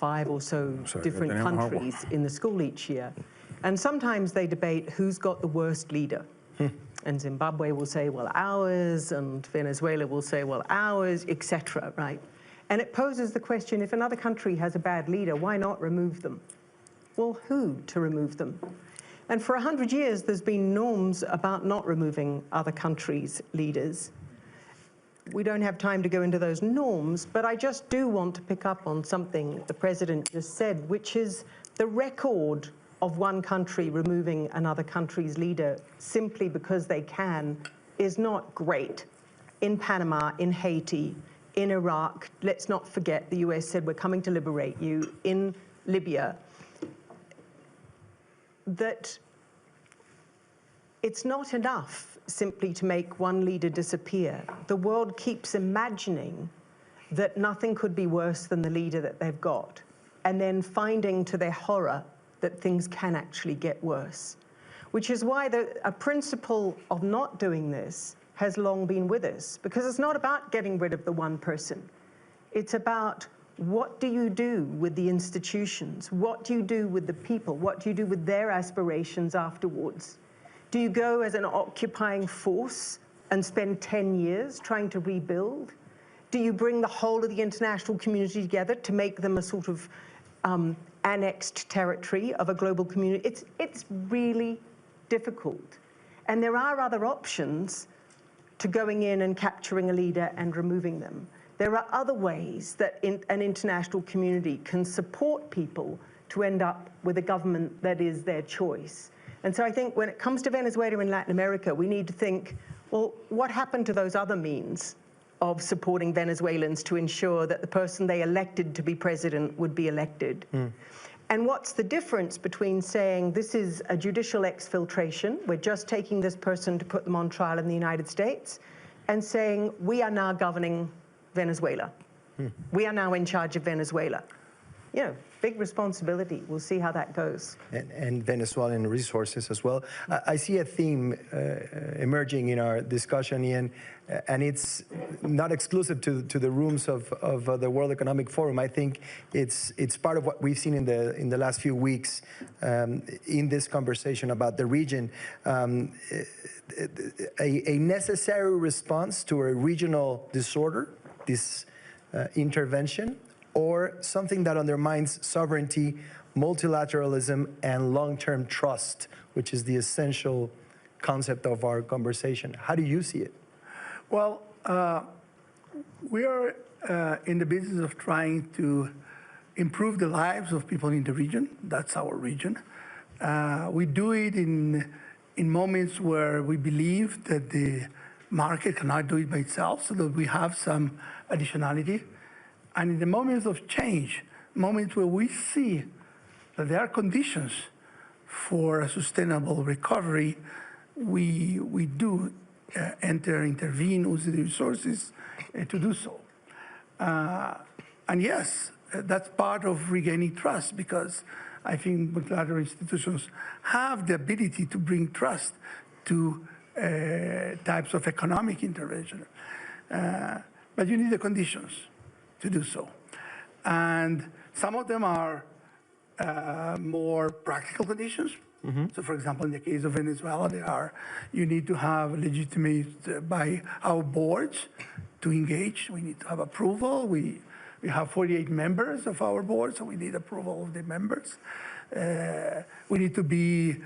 5 or so different countries in the school each year. And sometimes they debate who's got the worst leader. And Zimbabwe will say, well, ours, and Venezuela will say, well, ours, etc., right? And it poses the question, if another country has a bad leader, why not remove them? Well, who to remove them? And for 100 years, there's been norms about not removing other countries' leaders. We don't have time to go into those norms, but I just do want to pick up on something the president just said, which is the record of one country removing another country's leader simply because they can is not great. In Panama, in Haiti, in Iraq, let's not forget the US said we're coming to liberate you, in Libya, that it's not enough simply to make one leader disappear. The world keeps imagining that nothing could be worse than the leader that they've got, and then finding to their horror that things can actually get worse, which is why a principle of not doing this has long been with us, because it's not about getting rid of the one person. It's about what do you do with the institutions? What do you do with the people? What do you do with their aspirations afterwards? Do you go as an occupying force and spend 10 years trying to rebuild? Do you bring the whole of the international community together to make them a sort of annexed territory of a global community? It's really difficult. And there are other options to going in and capturing a leader and removing them. There are other ways that an international community can support people to end up with a government that is their choice. And so I think when it comes to Venezuela and Latin America, we need to think, well, what happened to those other means of supporting Venezuelans to ensure that the person they elected to be president would be elected? And what's the difference between saying this is a judicial exfiltration, we're just taking this person to put them on trial in the United States, and saying we are now governing Venezuela. We are now in charge of Venezuela. You know, big responsibility. We'll see how that goes. And Venezuelan resources as well. I see a theme emerging in our discussion, Ian, and it's not exclusive to the rooms of the World Economic Forum. I think it's part of what we've seen in the last few weeks in this conversation about the region. A necessary response to a regional disorder, this intervention, or something that undermines sovereignty, multilateralism, and long-term trust, which is the essential concept of our conversation. How do you see it? Well, we are in the business of trying to improve the lives of people in the region. That's our region. We do it in moments where we believe that the market cannot do it by itself, so that we have some additionality. And in the moments of change, moments where we see that there are conditions for a sustainable recovery, we do intervene, use the resources to do so. And yes, that's part of regaining trust, because I think multilateral institutions have the ability to bring trust to types of economic intervention. But you need the conditions to do so. And some of them are more practical conditions. So for example, in the case of Venezuela, you need to have legitimate by our boards to engage. We need to have approval. We have 48 members of our board, so we need approval of the members. We need to be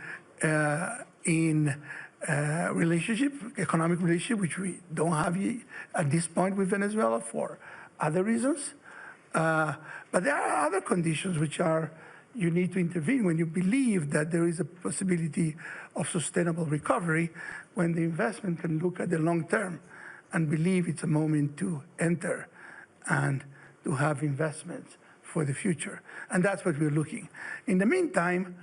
in relationship, economic relationship, which we don't have at this point with Venezuela for other reasons. But there are other conditions which are, you need to intervene when you believe that there is a possibility of sustainable recovery, when the investment can look at the long term and believe it's a moment to enter and to have investments for the future. And that's what we're looking. In the meantime,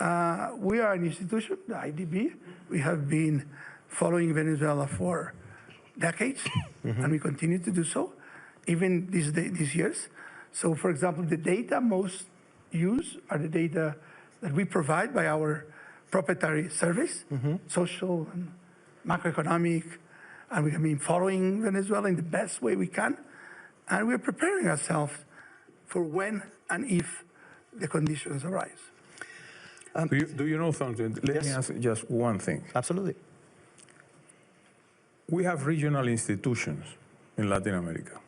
we are an institution, the IDB. We have been following Venezuela for decades, and we continue to do so, even these years. So for example, the data most used are the data that we provide by our proprietary service, social and macroeconomic, and we have been following Venezuela in the best way we can. And we're preparing ourselves for when and if the conditions arise. Do you know something? Let me ask just one thing. Absolutely. We have regional institutions in Latin America,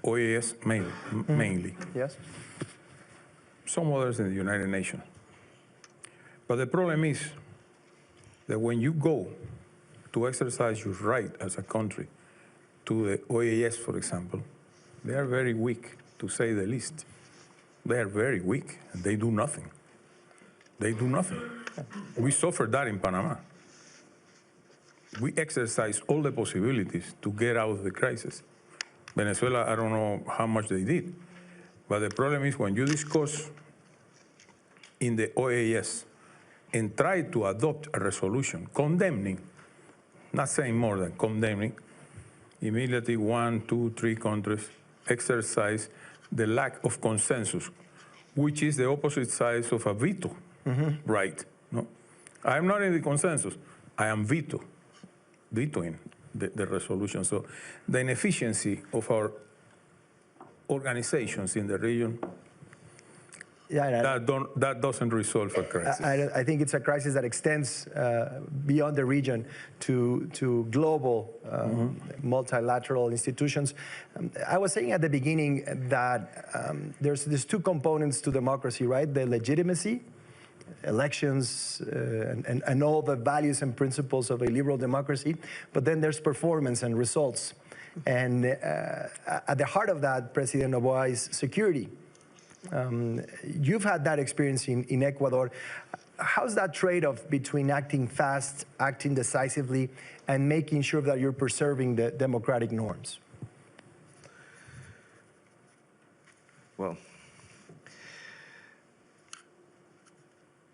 OAS mainly. Yes. Some others in the United Nations. But the problem is that when you go to exercise your right as a country to the OAS, for example, they are very weak, to say the least. They are very weak, and they do nothing. They do nothing. We suffered that in Panama. We exercised all the possibilities to get out of the crisis. Venezuela, I don't know how much they did, but the problem is when you discuss in the OAS and try to adopt a resolution condemning, not saying more than condemning, immediately 1, 2, 3 countries exercise the lack of consensus, which is the opposite side of a veto, right? No, I am not in the consensus. I am vetoing the resolution. So the inefficiency of our organizations in the region, that doesn't resolve a crisis. I think it's a crisis that extends beyond the region to global multilateral institutions. I was saying at the beginning that there's two components to democracy, right? The legitimacy, elections, and all the values and principles of a liberal democracy, but then there's performance and results. And at the heart of that, President Noboa, is security. You've had that experience in Ecuador. How's that trade-off between acting fast, acting decisively, and making sure that you're preserving the democratic norms? Well,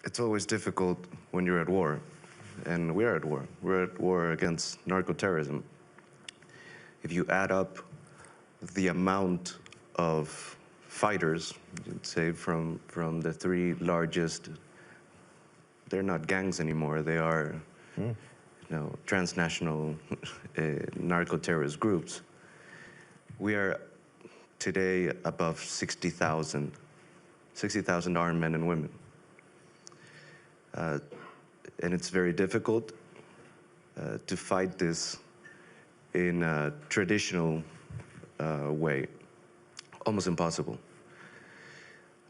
it's always difficult when you're at war, and we're at war. We're at war against narco-terrorism. If you add up the amount of fighters, you'd say from the 3 largest, they're not gangs anymore, they are transnational narco-terrorist groups. We are today above 60,000 armed men and women. And it's very difficult to fight this in a traditional way, almost impossible.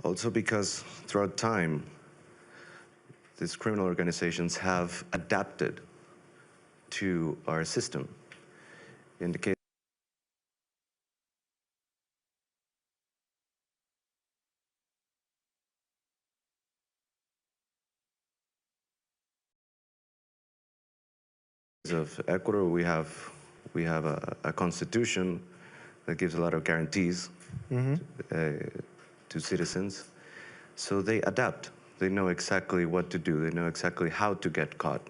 Also because throughout time, these criminal organizations have adapted to our system. In the case of Ecuador, we have a constitution that gives a lot of guarantees to citizens. So they adapt. They know exactly what to do. They know exactly how to get caught.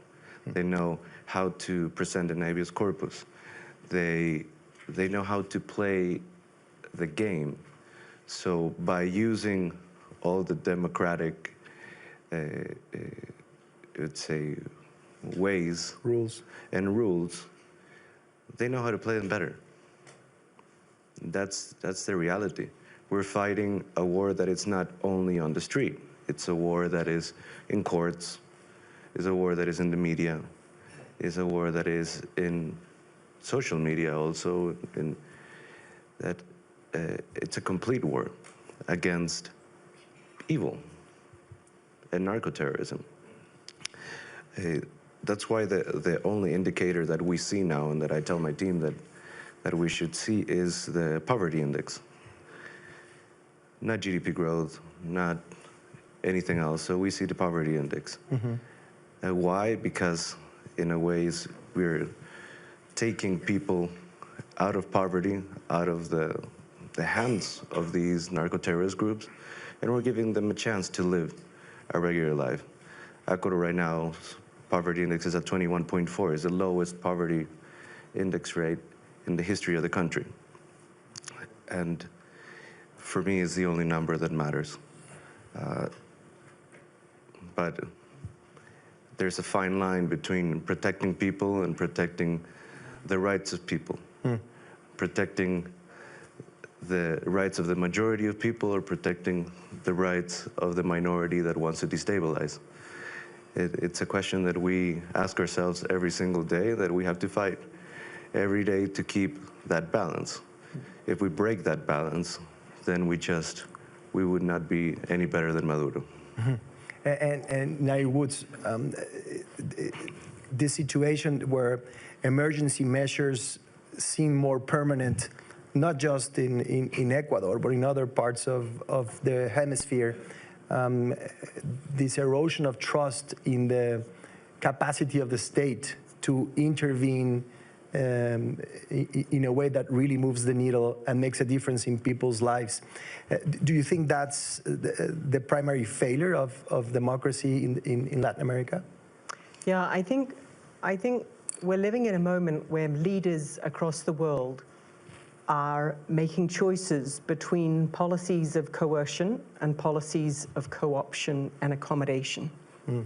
They know how to present an habeas corpus. They know how to play the game. So by using all the democratic, let's say, ways, rules, they know how to play them better. That's the reality. We're fighting a war that is not only on the street. It's a war that is in courts, is a war that is in the media, is a war that is in social media also, in that it's a complete war against evil and narco-terrorism. That's why the only indicator that we see now, and that I tell my team that we should see, is the poverty index. Not GDP growth, not anything else. So we see the poverty index. Why? Because in a ways we're taking people out of poverty, out of the hands of these narco-terrorist groups, and we're giving them a chance to live a regular life. Ecuador right now, poverty index is at 21.4. It's the lowest poverty index rate in the history of the country. And for me, it's the only number that matters. But there's a fine line between protecting people and protecting the rights of people, protecting the rights of the majority of people or protecting the rights of the minority that wants to destabilize? It's a question that we ask ourselves every single day, that we have to fight every day to keep that balance. If we break that balance, then we would not be any better than Maduro. Mm-hmm. And Nair Woods, this situation where emergency measures seem more permanent, not just in Ecuador, but in other parts of the hemisphere, this erosion of trust in the capacity of the state to intervene in a way that really moves the needle and makes a difference in people's lives. Do you think that's the primary failure of democracy in Latin America? Yeah, I think we're living in a moment where leaders across the world are making choices between policies of coercion and policies of co-option and accommodation. Mm.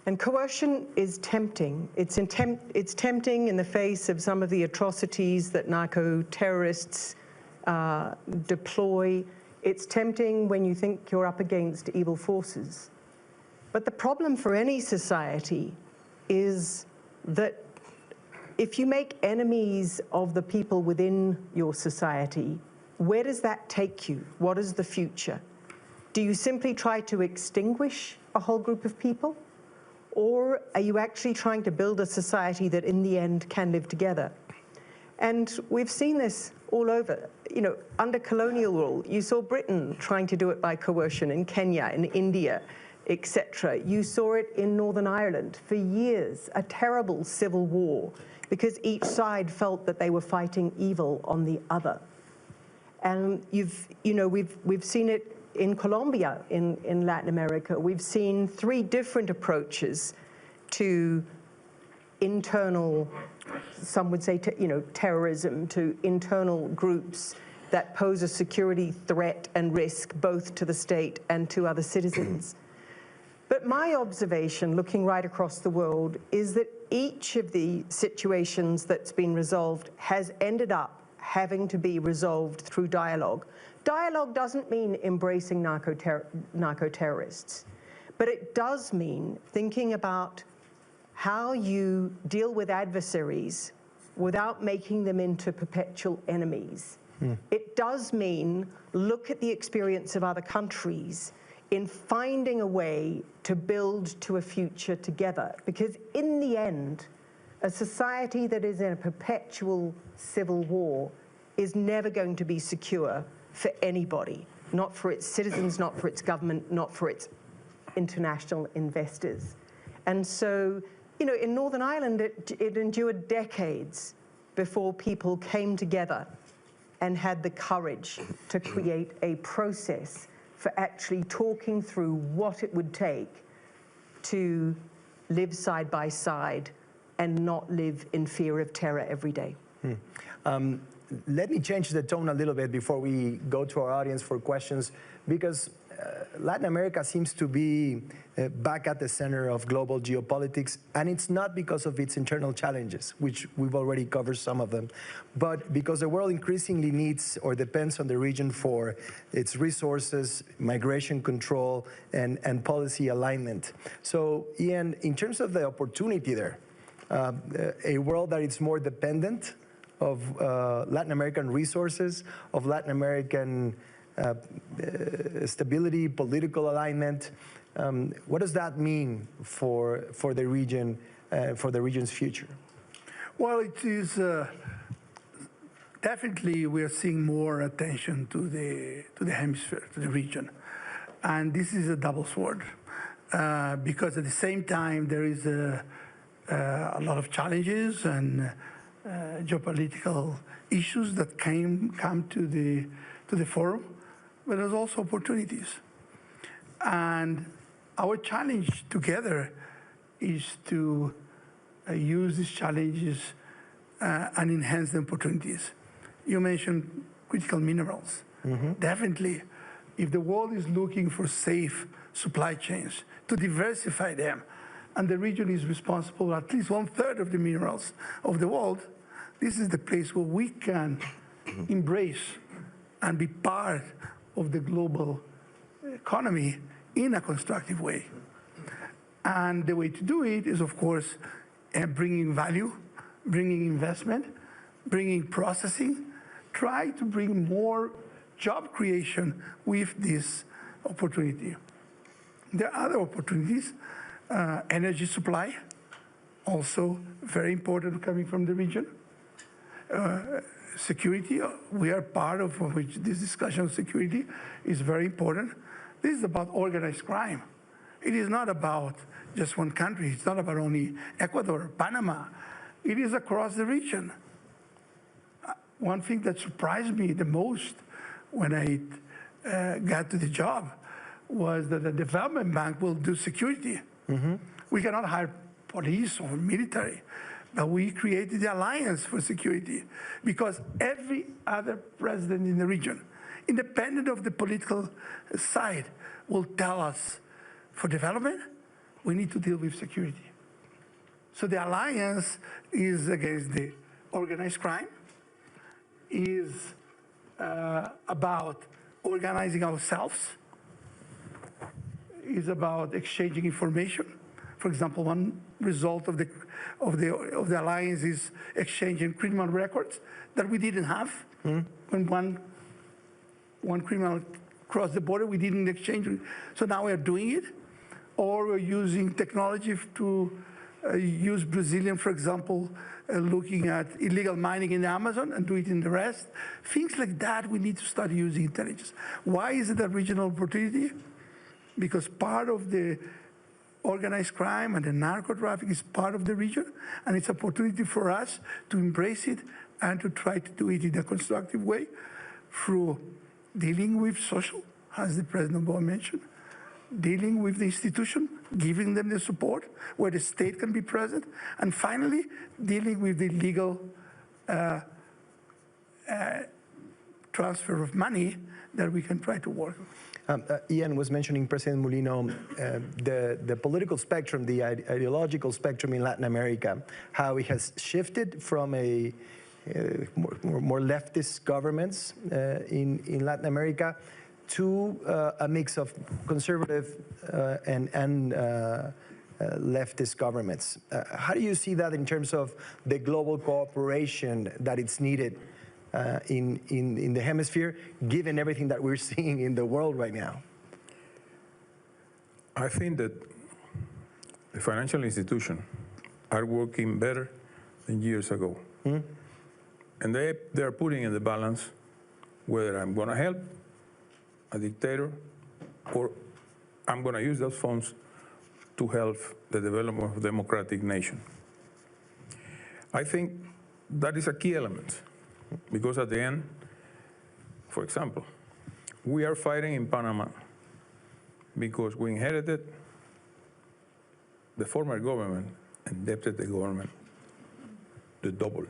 And coercion is tempting. It's tempting in the face of some of the atrocities that narco-terrorists deploy. It's tempting when you think you're up against evil forces. But the problem for any society is that if you make enemies of the people within your society, where does that take you? What is the future? Do you simply try to extinguish a whole group of people? Or are you actually trying to build a society that in the end can live together? And we've seen this all over. You know, under colonial rule, you saw Britain trying to do it by coercion in Kenya, in India, etc. You saw it in Northern Ireland for years, a terrible civil war, because each side felt that they were fighting evil on the other. And we've seen it in Colombia, in Latin America. We've seen 3 different approaches to internal, some would say, terrorism, to internal groups that pose a security threat and risk both to the state and to other citizens. But my observation, looking right across the world, is that each of the situations that's been resolved has ended up having to be resolved through dialogue. Dialogue doesn't mean embracing narco-terrorists, but it does mean thinking about how you deal with adversaries without making them into perpetual enemies. It does mean look at the experience of other countries in finding a way to build to a future together. Because in the end, a society that is in a perpetual civil war is never going to be secure for anybody, not for its citizens, not for its government, not for its international investors. And so, in Northern Ireland, it endured decades before people came together and had the courage to create a process for actually talking through what it would take to live side by side and not live in fear of terror every day. Let me change the tone a little bit before we go to our audience for questions, because Latin America seems to be back at the center of global geopolitics, and it's not because of its internal challenges, which we've already covered some of them, but because the world increasingly needs or depends on the region for its resources, migration control, and policy alignment. So, Ian, in terms of the opportunity there, a world that is more dependent of Latin American resources, of Latin American stability, political alignment. What does that mean for the region, for the region's future? Well, it is definitely we are seeing more attention to the hemisphere, to the region, and this is a double sword because at the same time there is a lot of challenges and geopolitical issues that come to the forum, but there's also opportunities. And our challenge together is to use these challenges and enhance the opportunities. You mentioned critical minerals. Definitely, if the world is looking for safe supply chains, to diversify them, and the region is responsible for at least 1/3 of the minerals of the world, this is the place where we can embrace and be part of the global economy in a constructive way. And the way to do it is, of course, bringing value, bringing investment, bringing processing, try to bring more job creation with this opportunity. There are other opportunities, energy supply, also very important coming from the region. Security, we are part of which this discussion of security is very important. This is about organized crime. It is not about just one country. It's not about only Ecuador, Panama. It is across the region. One thing that surprised me the most when I got to the job was that the development bank will do security. Mm-hmm. We cannot hire police or military, but we created the Alliance for Security because every other president in the region, independent of the political side, will tell us, for development, we need to deal with security. So the Alliance is against the organized crime, is about organizing ourselves, is about exchanging information. For example, one result of the Alliance is exchanging criminal records that we didn't have. When one criminal crossed the border, we didn't exchange it. So now we are doing it. Or we're using technology to use Brazilian, for example, looking at illegal mining in the Amazon and do it in the rest. Things like that, we need to start using intelligence. Why is it a regional opportunity? Because part of the organized crime and the narco traffic is part of the region, and it's an opportunity for us to embrace it and to try to do it in a constructive way through dealing with social, as the President mentioned, dealing with the institution, giving them the support where the state can be present, and finally, dealing with the legal transfer of money that we can try to work on. Ian was mentioning, President Molino, the political spectrum, the ideological spectrum in Latin America, how it has shifted from a more leftist governments in Latin America to a mix of conservative and leftist governments. How do you see that in terms of the global cooperation that it's needed in the hemisphere, given everything that we're seeing in the world right now? I think that the financial institutions are working better than years ago. And they are putting in the balance whether I'm going to help a dictator or I'm going to use those funds to help the development of a democratic nation. I think that is a key element because at the end, for example, we are fighting in Panama because we inherited the former government, indebted the government the double.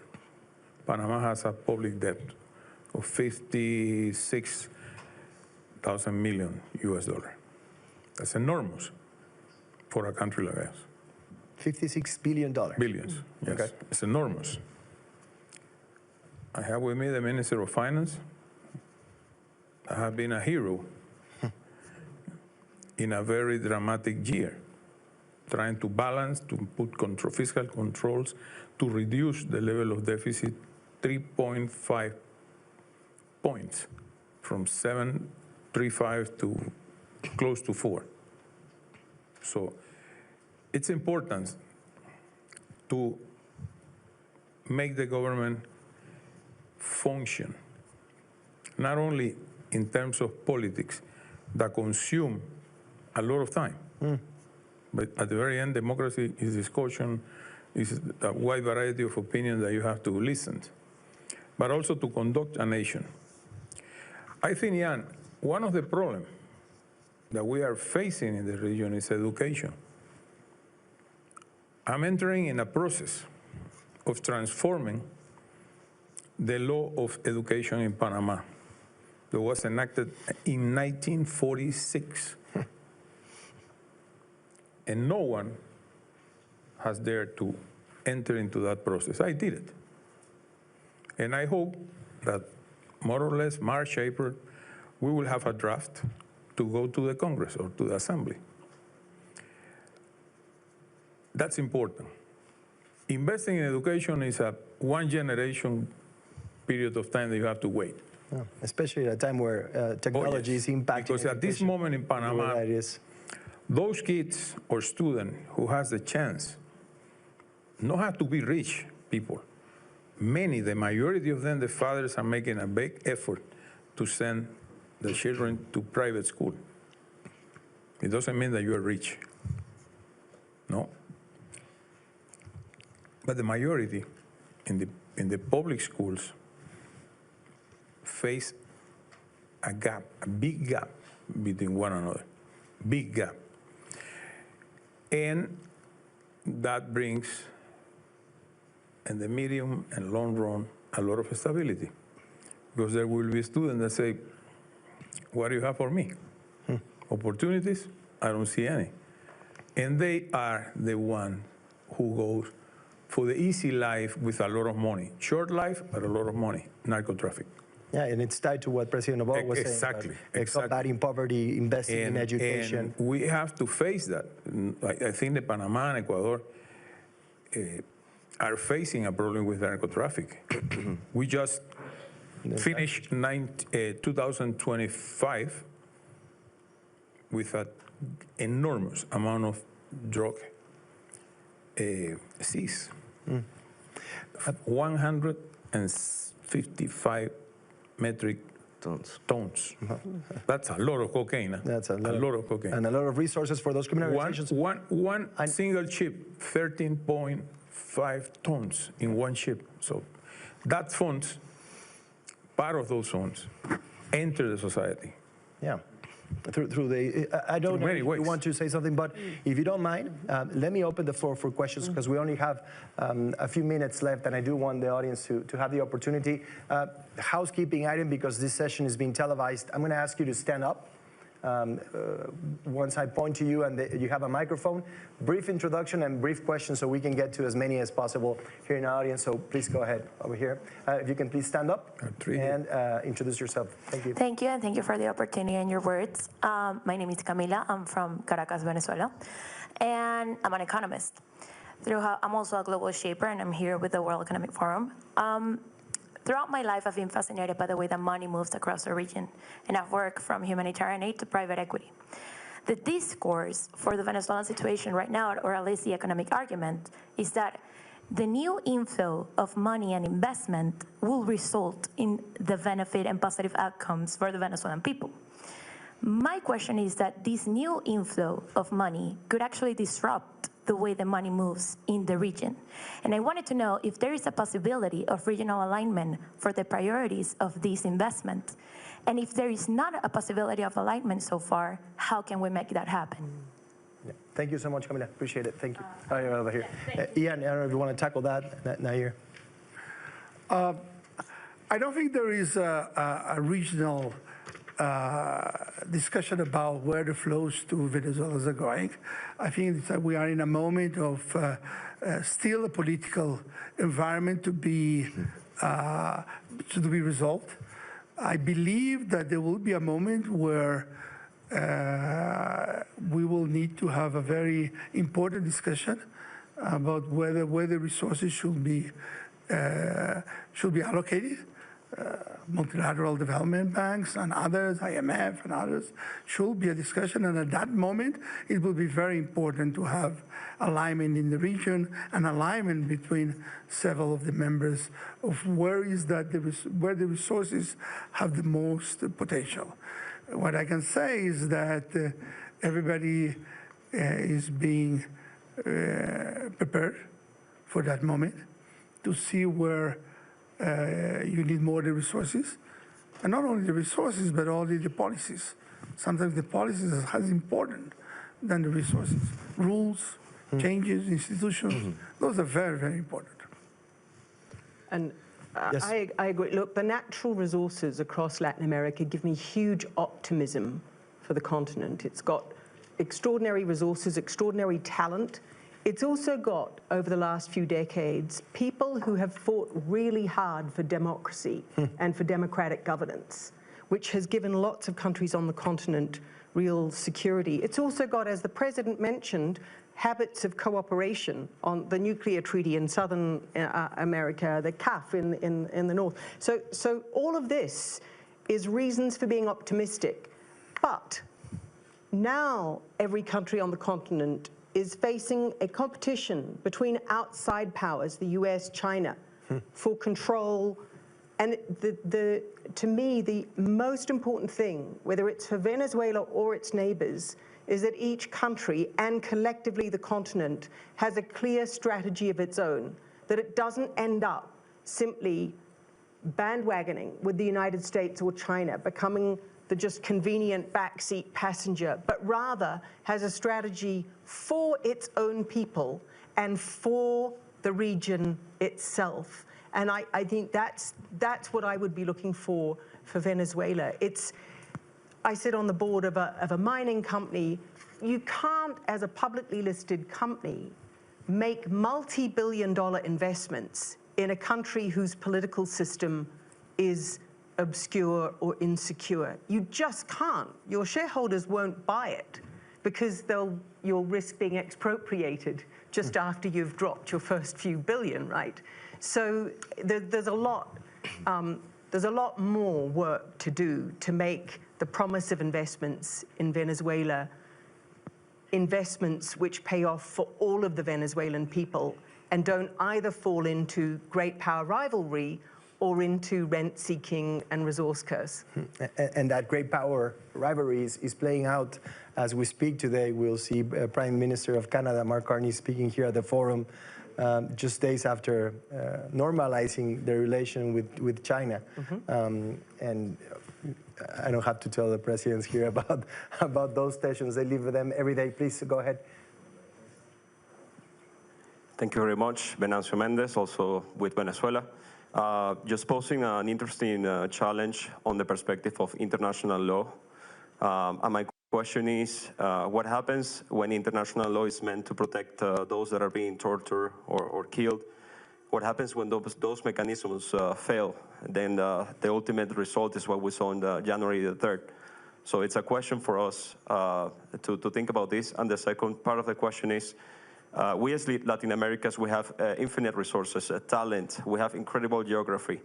Panama has a public debt of $56,000 million US. That's enormous for a country like us. $56 billion. Billions, yes. Okay. It's enormous. I have with me the Minister of Finance. I have been a hero in a very dramatic year, trying to balance, to put fiscal controls, to reduce the level of deficit 3.5 points from 7.35 to close to 4. So it's important to make the government function, not only in terms of politics that consume a lot of time, but at the very end, democracy is discussion, is a wide variety of opinions that you have to listen to, but also to conduct a nation. I think, Jan, one of the problems that we are facing in the region is education. I'm entering in a process of transforming the law of education in Panama that was enacted in 1946. And no one has dared to enter into that process. I did it. And I hope that more or less March, April, we will have a draft to go to the Congress or to the Assembly. That's important. Investing in education is a one-generation period of time that you have to wait. Yeah, especially at a time where technology is impacting Because at this moment in Panama, those kids or students who has the chance not have to be rich people. Many, the majority of them, the fathers are making a big effort to send the children to private school. It doesn't mean that you are rich. No. But the majority in the public schools face a gap, a big gap between one another, big gap. And that brings, in the medium and long run, a lot of stability. Because there will be students that say, what do you have for me? Opportunities? I don't see any. And they are the one who goes for the easy life with a lot of money. Short life, but a lot of money, narco traffic. Yeah, and it's tied to what President Obama was saying. Exactly. Combating poverty, investing in education. And we have to face that. I think that Panama and Ecuador are facing a problem with narco traffic. We just finished 2025 with an enormous amount of drug seized. 155 metric tons. That's a lot of cocaine. That's a lot of cocaine. And a lot of resources for those criminal organizations. One single ship, 13.5 tons in one ship. So that funds, part of those funds, enter the society. Yeah. Through the, I don't know if you want to say something, but if you don't mind, let me open the floor for questions because we only have a few minutes left, and I do want the audience to have the opportunity. Housekeeping item, because this session is being televised, I'm going to ask you to stand up. Once I point to you and you have a microphone, brief introduction and brief questions so we can get to as many as possible here in our audience. So please go ahead over here. If you can please stand up and introduce yourself. Thank you. Thank you, and thank you for the opportunity and your words. My name is Camila. I'm from Caracas, Venezuela, and I'm an economist. I'm also a global shaper, and I'm here with the World Economic Forum. Throughout my life, I've been fascinated by the way that money moves across the region, and I've worked from humanitarian aid to private equity. The discourse for the Venezuelan situation right now, or at least the economic argument, is that the new inflow of money and investment will result in the benefit and positive outcomes for the Venezuelan people. My question is that this new inflow of money could actually disrupt the way the money moves in the region. And I wanted to know if there is a possibility of regional alignment for the priorities of this investment. And if there is not a possibility of alignment so far, how can we make that happen? Yeah. Thank you so much, Camila. Appreciate it. Thank you. Over here. Ian, I don't know if you want to tackle that, Nair. I don't think there is a regional discussion about where the flows to Venezuela are going. I think that we are in a moment of still a political environment to be resolved. I believe that there will be a moment where we will need to have a very important discussion about where the resources should be allocated. Multilateral development banks and others, IMF and others, should be a discussion. And at that moment, it will be very important to have alignment in the region and alignment between several of the members of where the resources have the most potential. What I can say is that everybody is being prepared for that moment to see where you need more of the resources, and not only the resources, but also the policies. Sometimes the policies are as important than the resources. Rules, changes, institutions, those are very, very important. And Yes. I agree. Look, the natural resources across Latin America give me huge optimism for the continent. It's got extraordinary resources, extraordinary talent. It's also got, over the last few decades, people who have fought really hard for democracy and for democratic governance, which has given lots of countries on the continent real security. It's also got, as the President mentioned, habits of cooperation on the nuclear treaty in Southern America, the CAF in the north. So all of this is reasons for being optimistic. But now every country on the continent is facing a competition between outside powers, the US, China, for control. And to me, the most important thing, whether it's for Venezuela or its neighbors, is that each country and collectively the continent has a clear strategy of its own, that it doesn't end up simply bandwagoning with the United States or China, becoming the just convenient backseat passenger, but rather has a strategy for its own people and for the region itself. And I think that's what I would be looking for Venezuela. I sit on the board of a mining company. You can't, as a publicly listed company, make multi-billion-dollar investments in a country whose political system is obscure or insecure. You just can't. Your shareholders won't buy it because you'll risk being expropriated just after you've dropped your first few billion, right? So there's a lot more work to do to make the promise of investments in Venezuela investments which pay off for all of the Venezuelan people and don't either fall into great power rivalry or into rent-seeking and resource curse. And that great power rivalry is playing out as we speak today. We'll see Prime Minister of Canada, Mark Carney, speaking here at the forum just days after normalizing the relation with China. And I don't have to tell the presidents here about those tensions. They live with them every day. Please go ahead. Thank you very much. Venancio Mendez, also with Venezuela. Just posing an interesting challenge on the perspective of international law. And my question is, what happens when international law is meant to protect those that are being tortured or killed? What happens when those mechanisms fail? Then the ultimate result is what we saw on January the 3rd. So it's a question for us to think about this. And the second part of the question is, we as Latin Americans, we have infinite resources, talent, we have incredible geography.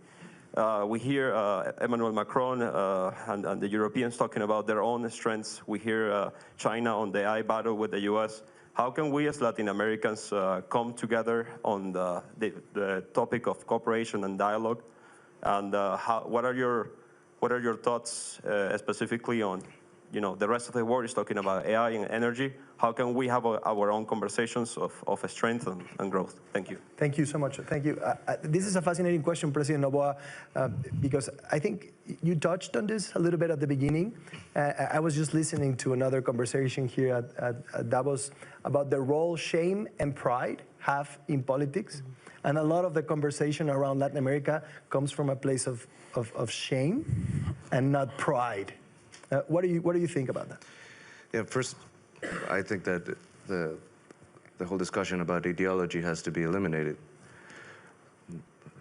We hear Emmanuel Macron and the Europeans talking about their own strengths. We hear China on the eye battle with the US. How can we as Latin Americans come together on the topic of cooperation and dialogue? And what are your thoughts specifically on, the rest of the world is talking about AI and energy. How can we have our own conversations of strength and growth? Thank you. Thank you so much. Thank you. This is a fascinating question, President Noboa, because I think you touched on this a little bit at the beginning. I was just listening to another conversation here at Davos about the role shame and pride have in politics. And a lot of the conversation around Latin America comes from a place of shame and not pride. What do you think about that? Yeah, first, I think that the whole discussion about ideology has to be eliminated.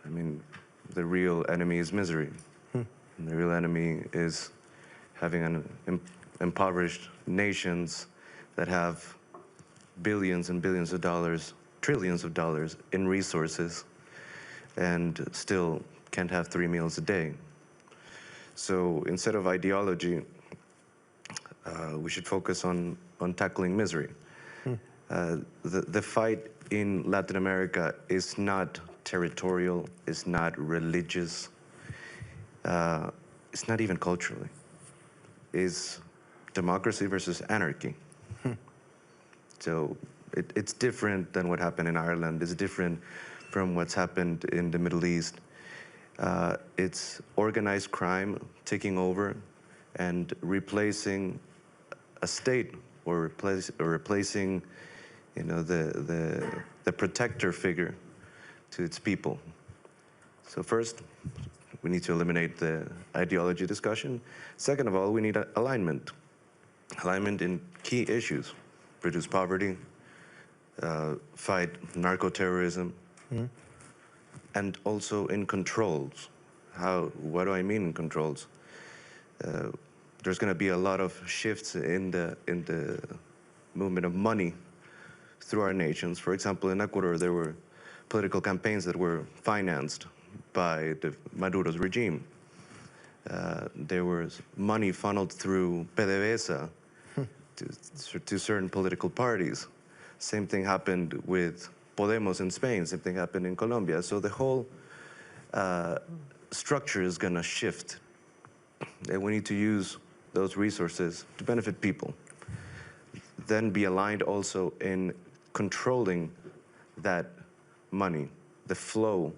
I mean, the real enemy is misery. And the real enemy is having impoverished nations that have billions and billions of dollars, trillions of dollars in resources, and still can't have 3 meals a day. So instead of ideology, we should focus on tackling misery. The fight in Latin America is not territorial, it's not religious, it's not even culturally. It's democracy versus anarchy. So it's different than what happened in Ireland. It's different from what's happened in the Middle East. It's organized crime taking over and replacing a state, or replacing, the protector figure to its people. So first, we need to eliminate the ideology discussion. Second of all, we need alignment in key issues: reduce poverty, fight narco-terrorism, and also in controls. What do I mean in controls? There's going to be a lot of shifts in the movement of money through our nations. For example, in Ecuador, there were political campaigns that were financed by Maduro's regime. There was money funneled through PDVSA to certain political parties. Same thing happened with Podemos in Spain. Same thing happened in Colombia. So the whole structure is going to shift. And we need to use those resources to benefit people. Then be aligned also in controlling that money, the flow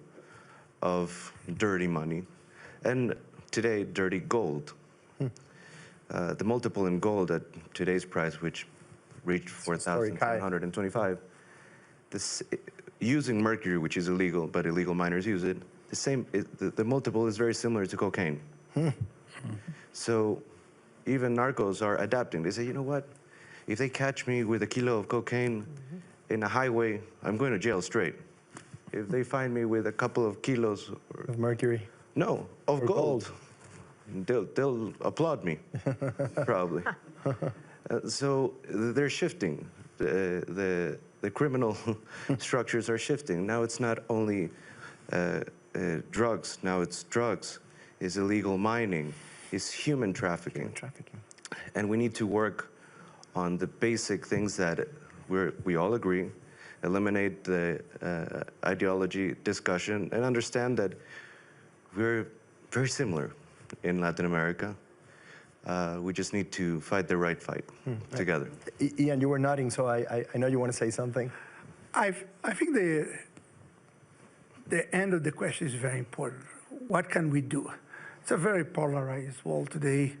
of dirty money, and today, dirty gold. The multiple in gold at today's price, which reached 4,725, using mercury, which is illegal, but illegal miners use it, the multiple is very similar to cocaine. So even narcos are adapting. They say, you know what? If they catch me with a kilo of cocaine in a highway, I'm going to jail straight. If they find me with a couple of kilos of mercury? No, of gold. They'll applaud me, probably. So they're shifting. The criminal structures are shifting. Now it's not only drugs. Now it's drugs. It's illegal mining. It's human trafficking. And we need to work on the basic things that we all agree, eliminate the ideology discussion, and understand that we're very similar in Latin America. We just need to fight the right fight together. Ian, you were nodding, so I know you want to say something. I think the end of the question is very important. What can we do? It's a very polarized world today.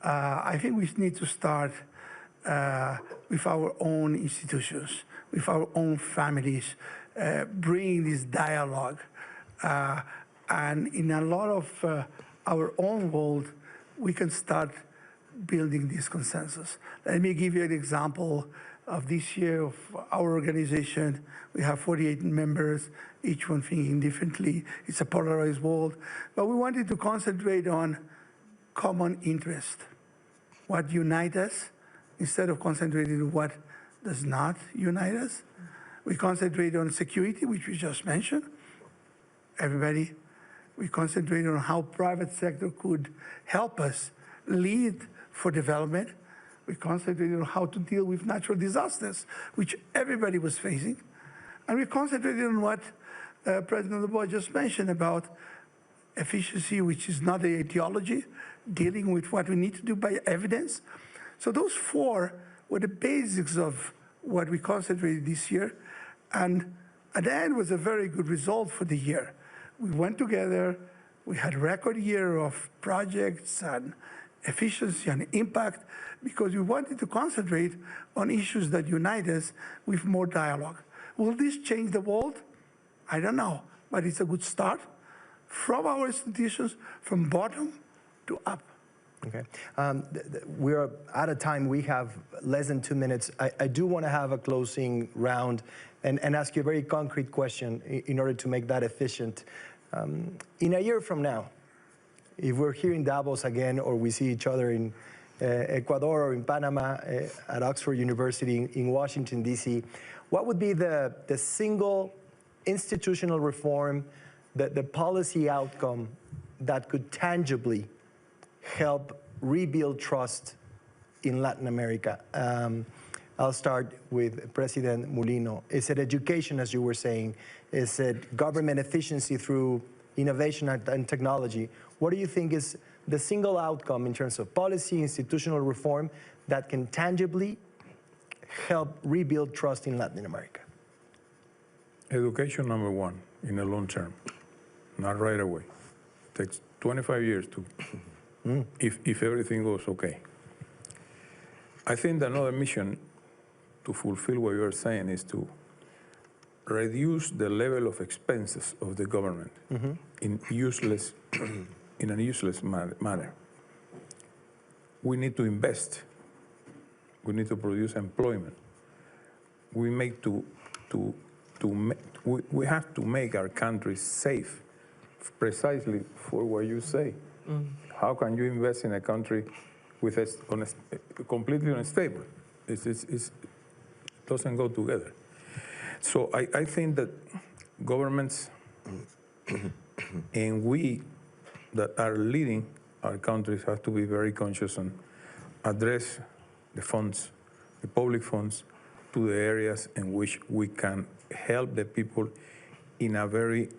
I think we need to start with our own institutions, with our own families, bringing this dialogue. And in a lot of our own world, we can start building this consensus. Let me give you an example of this year of our organization. We have 48 members, each one thinking differently. It's a polarized world. But we wanted to concentrate on common interest, what unites us, instead of concentrating on what does not unite us. We concentrate on security, which we just mentioned. Everybody. We concentrate on how private sector could help us lead for development. We concentrated on how to deal with natural disasters, which everybody was facing. And we concentrated on what President Davos just mentioned about efficiency, which is not the ideology, dealing with what we need to do by evidence. So those four were the basics of what we concentrated this year. And at the end was a very good result for the year. We went together, we had a record year of projects and efficiency and impact because we wanted to concentrate on issues that unite us with more dialogue. Will this change the world? I don't know, but it's a good start from our institutions, from bottom to up. Okay. We're out of time. We have less than 2 minutes. I do want to have a closing round and ask you a very concrete question in order to make that efficient. In a year from now, if we're here in Davos again, or we see each other in Ecuador or in Panama, at Oxford University, in Washington, D.C., what would be the single institutional reform, the policy outcome that could tangibly help rebuild trust in Latin America? I'll start with President Mulino. Is it education, as you were saying? Is it government efficiency through innovation and technology? What do you think is the single outcome in terms of policy, institutional reform that can tangibly help rebuild trust in Latin America? Education, number one, in the long term, not right away. It takes 25 years to, if everything goes okay. I think another mission to fulfill what you're saying is to reduce the level of expenses of the government in a useless manner. We need to invest. We need to produce employment. We need to we have to make our country safe, precisely for what you say. How can you invest in a country with completely unstable? It doesn't go together. So I think that governments and we that are leading our countries have to be very conscious and address the funds, the public funds, to the areas in which we can help the people in a very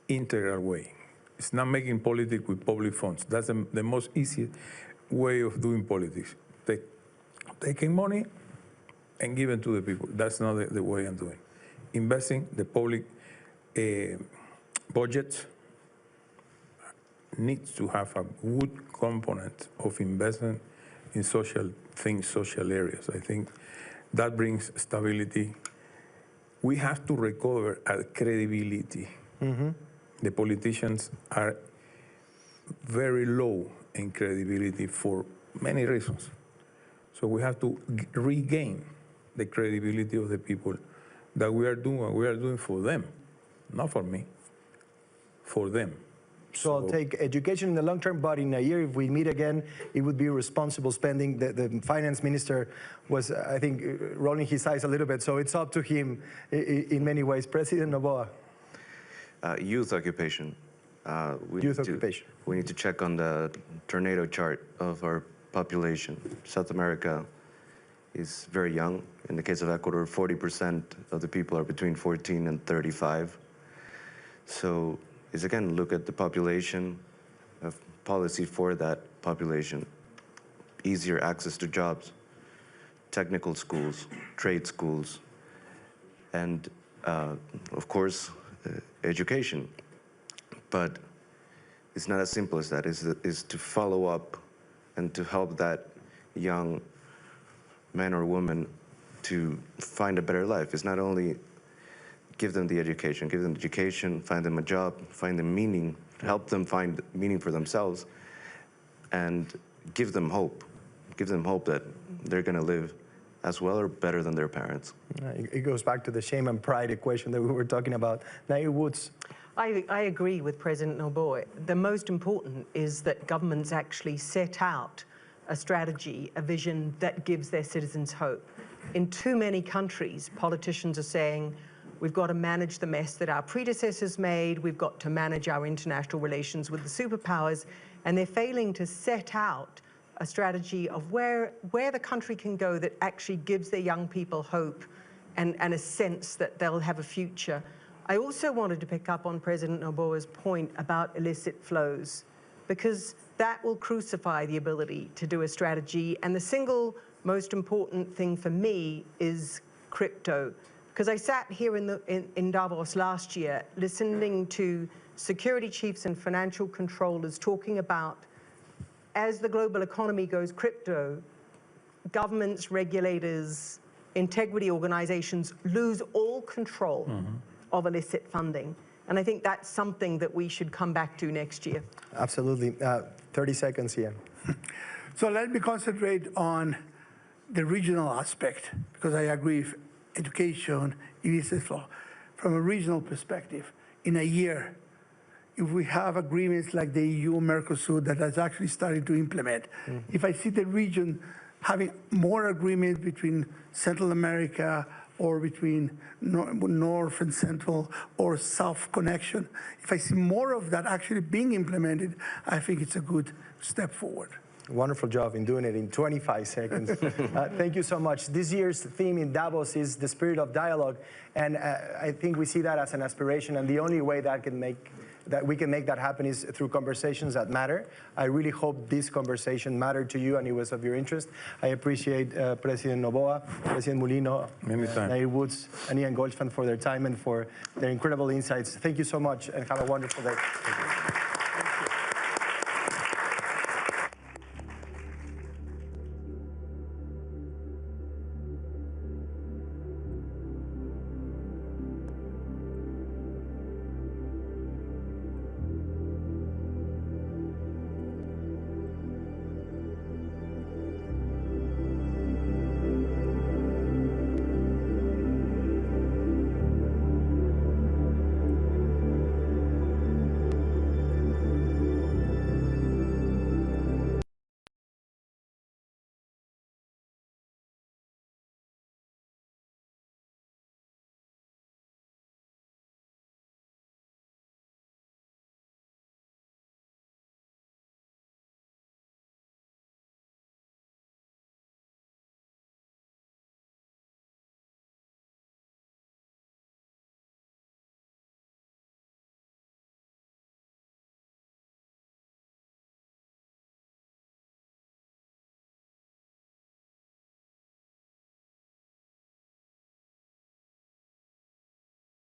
integral way. It's not making politics with public funds. That's the most easy way of doing politics. Taking money and giving to the people. That's not the way I'm doing. Investing the public budget needs to have a good component of investment in social things, social areas. I think that brings stability. We have to recover our credibility. The politicians are very low in credibility for many reasons. So we have to regain the credibility of the people that we are doing what we are doing for them, not for me, for them. So I'll take education in the long term, but in a year, if we meet again, it would be responsible spending. The finance minister was, I think, rolling his eyes a little bit, so it's up to him in many ways. President Noboa. Youth occupation. Youth occupation. We need to check on the tornado chart of our population. South America is very young. In the case of Ecuador, 40% of the people are between 14 and 35. So is again, look at the population, of policy for that population, easier access to jobs, technical schools, trade schools, and of course, education. But it's not as simple as that. Is to follow up and to help that young man or woman to find a better life. It's not only give them the education, find them a job, find them meaning, help them find meaning for themselves, and give them hope. Give them hope that they're going to live as well or better than their parents. It goes back to the shame and pride equation that we were talking about. Nair Woods. I agree with President Noboa. The most important is that governments actually set out a strategy, a vision that gives their citizens hope. In too many countries, politicians are saying, we've got to manage the mess that our predecessors made, we've got to manage our international relations with the superpowers, and they're failing to set out a strategy of where the country can go that actually gives their young people hope and a sense that they'll have a future. I also wanted to pick up on President Noboa's point about illicit flows, because that will crucify the ability to do a strategy. And the single most important thing for me is crypto. Because I sat here in Davos last year listening to security chiefs and financial controllers talking about, as the global economy goes crypto, governments, regulators, integrity organizations lose all control of illicit funding. And I think that's something that we should come back to next year. Absolutely. 30 seconds here. So let me concentrate on the regional aspect, because I agree with education, illicit flow. From a regional perspective, in a year, if we have agreements like the EU-Mercosur that is actually starting to implement, if I see the region having more agreements between Central America or between North and Central or South connection, if I see more of that actually being implemented, I think it's a good step forward. Wonderful job in doing it in 25 seconds. Thank you so much. This year's theme in Davos is the spirit of dialogue, and I think we see that as an aspiration, and the only way that we can make that happen is through conversations that matter. I really hope this conversation mattered to you and it was of your interest. I appreciate President Noboa, President Mulino, Nair Woods, and Ian Goldschmidt for their time and for their incredible insights. Thank you so much and have a wonderful day.